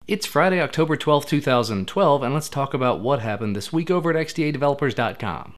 It's Friday, October 12th, 2012, and let's talk about what happened this week over at XDAdevelopers.com.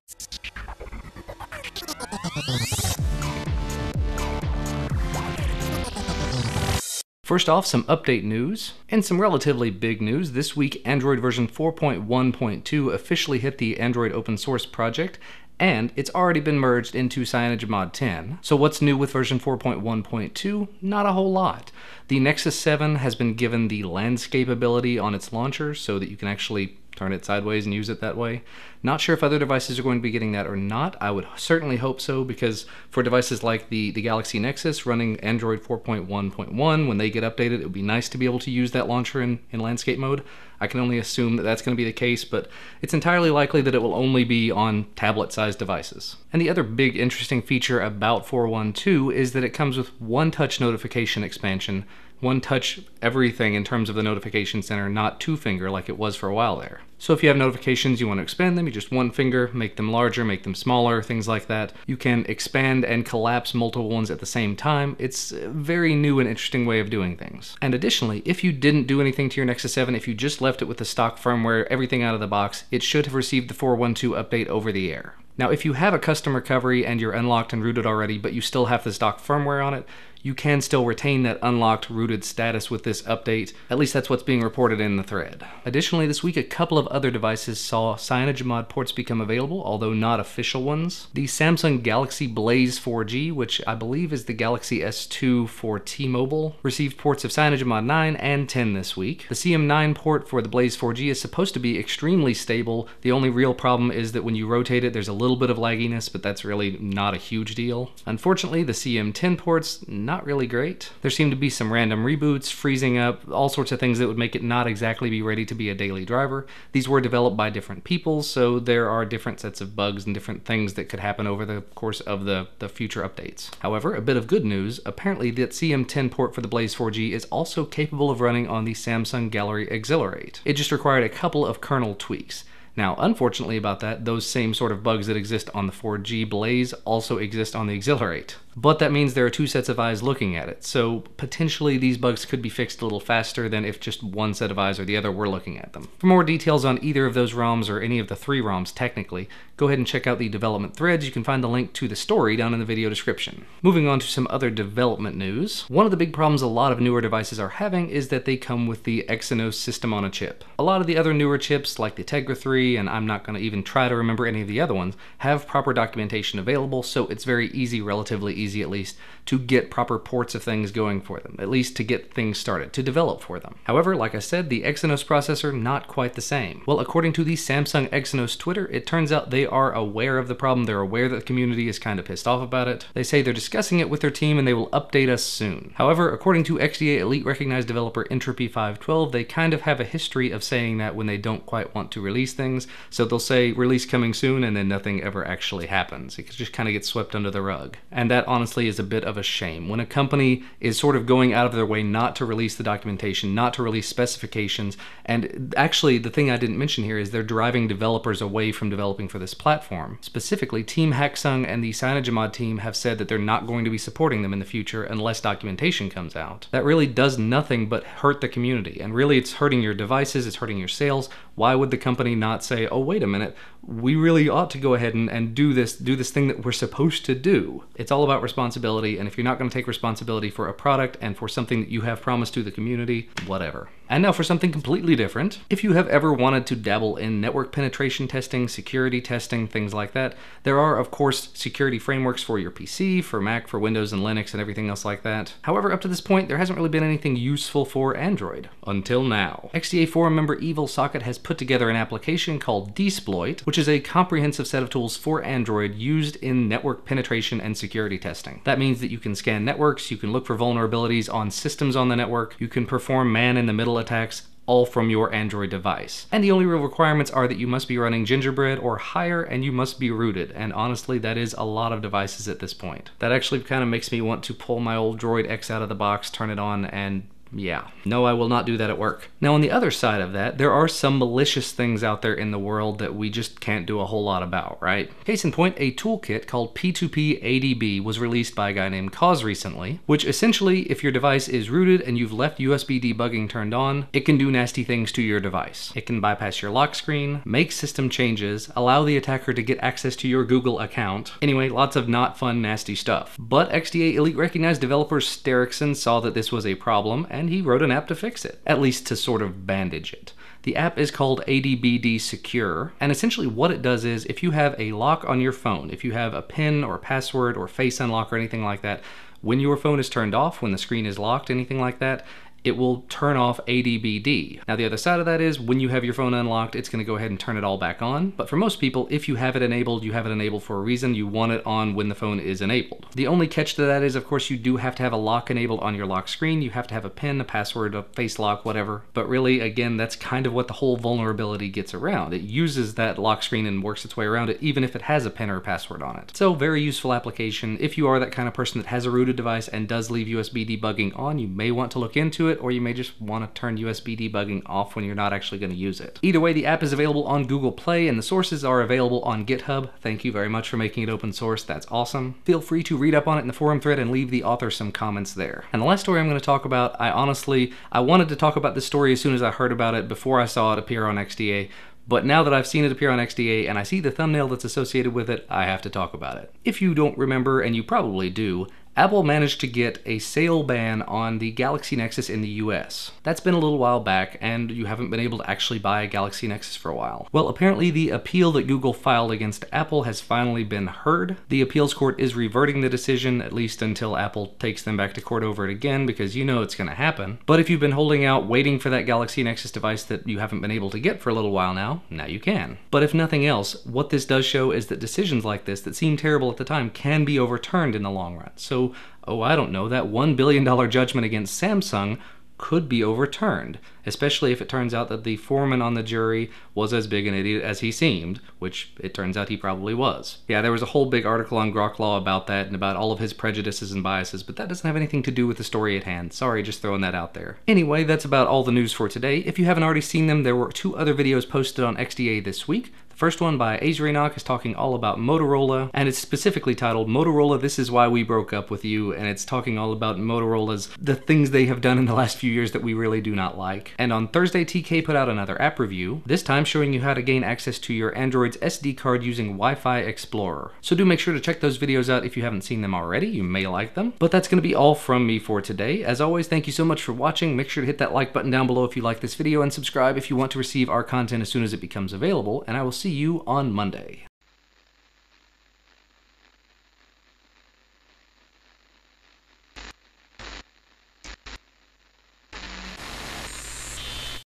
First off, some update news, and some relatively big news. This week, Android version 4.1.2 officially hit the Android open source project, and it's already been merged into CyanogenMod 10. So what's new with version 4.1.2? Not a whole lot. The Nexus 7 has been given the landscape ability on its launcher so that you can actually turn it sideways and use it that way. Not sure if other devices are going to be getting that or not. I would certainly hope so, because for devices like the Galaxy Nexus running Android 4.1.1, when they get updated, it would be nice to be able to use that launcher in landscape mode. I can only assume that that's going to be the case, but it's entirely likely that it will only be on tablet-sized devices. And the other big interesting feature about 4.1.2 is that it comes with one-touch notification expansion, one-touch everything in terms of the notification center, not two-finger like it was for a while there. So if you have notifications, you want to expand them, you just one finger, make them larger, make them smaller, things like that. You can expand and collapse multiple ones at the same time. It's a very new and interesting way of doing things. And additionally, if you didn't do anything to your Nexus 7, if you just left it with the stock firmware, everything out of the box, it should have received the 4.1.2 update over the air. Now, if you have a custom recovery and you're unlocked and rooted already, but you still have the stock firmware on it, you can still retain that unlocked rooted status with this update. At least that's what's being reported in the thread. Additionally, this week a couple of other devices saw CyanogenMod ports become available, although not official ones. The Samsung Galaxy Blaze 4G, which I believe is the Galaxy S2 for T-Mobile, received ports of CyanogenMod 9 and 10 this week. The CM9 port for the Blaze 4G is supposed to be extremely stable. The only real problem is that when you rotate it, there's a little bit of lagginess, but that's really not a huge deal. Unfortunately, the CM10 ports, not really great. There seem to be some random reboots, freezing up, all sorts of things that would make it not exactly be ready to be a daily driver. These were developed by different people, so there are different sets of bugs and different things that could happen over the course of the future updates. However, a bit of good news, apparently that CM10 port for the Blaze 4G is also capable of running on the Samsung Gallery Accelerate. It just required a couple of kernel tweaks. Now, unfortunately about that, those same sort of bugs that exist on the 4G Blaze also exist on the Accelerate. But that means there are two sets of eyes looking at it, so potentially these bugs could be fixed a little faster than if just one set of eyes or the other were looking at them. For more details on either of those ROMs, or any of the three ROMs technically, go ahead and check out the development threads. You can find the link to the story down in the video description. Moving on to some other development news. One of the big problems a lot of newer devices are having is that they come with the Exynos system on a chip. A lot of the other newer chips, like the Tegra 3, and I'm not going to even try to remember any of the other ones, have proper documentation available, so it's very easy, relatively easy at least, to get proper ports of things going for them, at least to get things started, to develop for them. However, like I said, the Exynos processor, not quite the same. Well, according to the Samsung Exynos Twitter, it turns out they are aware of the problem. They're aware that the community is kind of pissed off about it. They say they're discussing it with their team and they will update us soon. However, according to XDA Elite Recognized Developer Entropy 512, they kind of have a history of saying that when they don't quite want to release things. So they'll say release coming soon and then nothing ever actually happens. It just kind of gets swept under the rug. And that honestly is a bit of a shame. When a company is sort of going out of their way not to release the documentation, not to release specifications, and actually the thing I didn't mention here is they're driving developers away from developing for this platform. Specifically, Team Hacksung and the CyanogenMod team have said that they're not going to be supporting them in the future unless documentation comes out. That really does nothing but hurt the community, and really it's hurting your devices, it's hurting your sales. Why would the company not say, oh wait a minute, we really ought to go ahead and do this thing that we're supposed to do? It's all about responsibility, and if you're not going to take responsibility for a product and for something that you have promised to the community, whatever. And now for something completely different. If you have ever wanted to dabble in network penetration testing, security testing, things like that, there are of course security frameworks for your PC, for Mac, for Windows and Linux and everything else like that. However, up to this point, there hasn't really been anything useful for Android. Until now. XDA forum member Evil Socket has put together an application called dSploit, which is a comprehensive set of tools for Android used in network penetration and security testing. That means that you can scan networks, you can look for vulnerabilities on systems on the network, you can perform man-in-the-middle attacks, all from your Android device. And the only real requirements are that you must be running Gingerbread or higher, and you must be rooted. And honestly, that is a lot of devices at this point. That actually kind of makes me want to pull my old Droid X out of the box, turn it on, and Yeah, no, I will not do that at work. Now, on the other side of that, there are some malicious things out there in the world that we just can't do a whole lot about, right? Case in point, a toolkit called P2P ADB was released by a guy named Cause recently, which essentially, if your device is rooted and you've left USB debugging turned on, it can do nasty things to your device. It can bypass your lock screen, make system changes, allow the attacker to get access to your Google account. Anyway, lots of not fun, nasty stuff. But XDA Elite recognized developer Sterikson saw that this was a problem, and he wrote an app to fix it, at least to sort of bandage it. The app is called Adbd Secure, and essentially what it does is if you have a lock on your phone, if you have a PIN or password or face unlock or anything like that, when your phone is turned off, when the screen is locked, anything like that, it will turn off ADBD. Now the other side of that is when you have your phone unlocked, it's going to go ahead and turn it all back on. But for most people, if you have it enabled, you have it enabled for a reason. You want it on when the phone is enabled. The only catch to that is, of course, you do have to have a lock enabled on your lock screen. You have to have a PIN, a password, a face lock, whatever. But really, again, that's kind of what the whole vulnerability gets around. It uses that lock screen and works its way around it, even if it has a PIN or a password on it. So very useful application. If you are that kind of person that has a rooted device and does leave USB debugging on, you may want to look into it, or you may just want to turn USB debugging off when you're not actually going to use it. Either way, the app is available on Google Play and the sources are available on GitHub. Thank you very much for making it open source. That's awesome. Feel free to read up on it in the forum thread and leave the author some comments there. And the last story I'm going to talk about, I wanted to talk about this story as soon as I heard about it before I saw it appear on XDA. But now that I've seen it appear on XDA and I see the thumbnail that's associated with it, I have to talk about it. If you don't remember, and you probably do, Apple managed to get a sale ban on the Galaxy Nexus in the US. That's been a little while back, and you haven't been able to actually buy a Galaxy Nexus for a while. Well, apparently the appeal that Google filed against Apple has finally been heard. The appeals court is reverting the decision, at least until Apple takes them back to court over it again, because you know it's going to happen. But if you've been holding out waiting for that Galaxy Nexus device that you haven't been able to get for a little while now you can. But if nothing else, what this does show is that decisions like this that seem terrible at the time can be overturned in the long run. So, I don't know, that $1 billion judgment against Samsung could be overturned, especially if it turns out that the foreman on the jury was as big an idiot as he seemed, which it turns out he probably was. Yeah, there was a whole big article on Grok Law about that and about all of his prejudices and biases, but that doesn't have anything to do with the story at hand. Sorry, just throwing that out there. Anyway, that's about all the news for today. If you haven't already seen them, there were 2 other videos posted on XDA this week. First one by Azrienoch is talking all about Motorola, and it's specifically titled Motorola, This Is Why We Broke Up With You, and it's talking all about Motorola's, the things they have done in the last few years that we really do not like. And on Thursday, TK put out another app review, this time showing you how to gain access to your Android's SD card using Wi-Fi Explorer. So do make sure to check those videos out if you haven't seen them already. You may like them. But that's going to be all from me for today. As always, thank you so much for watching. Make sure to hit that like button down below if you like this video, and subscribe if you want to receive our content as soon as it becomes available, and I will see you on Monday.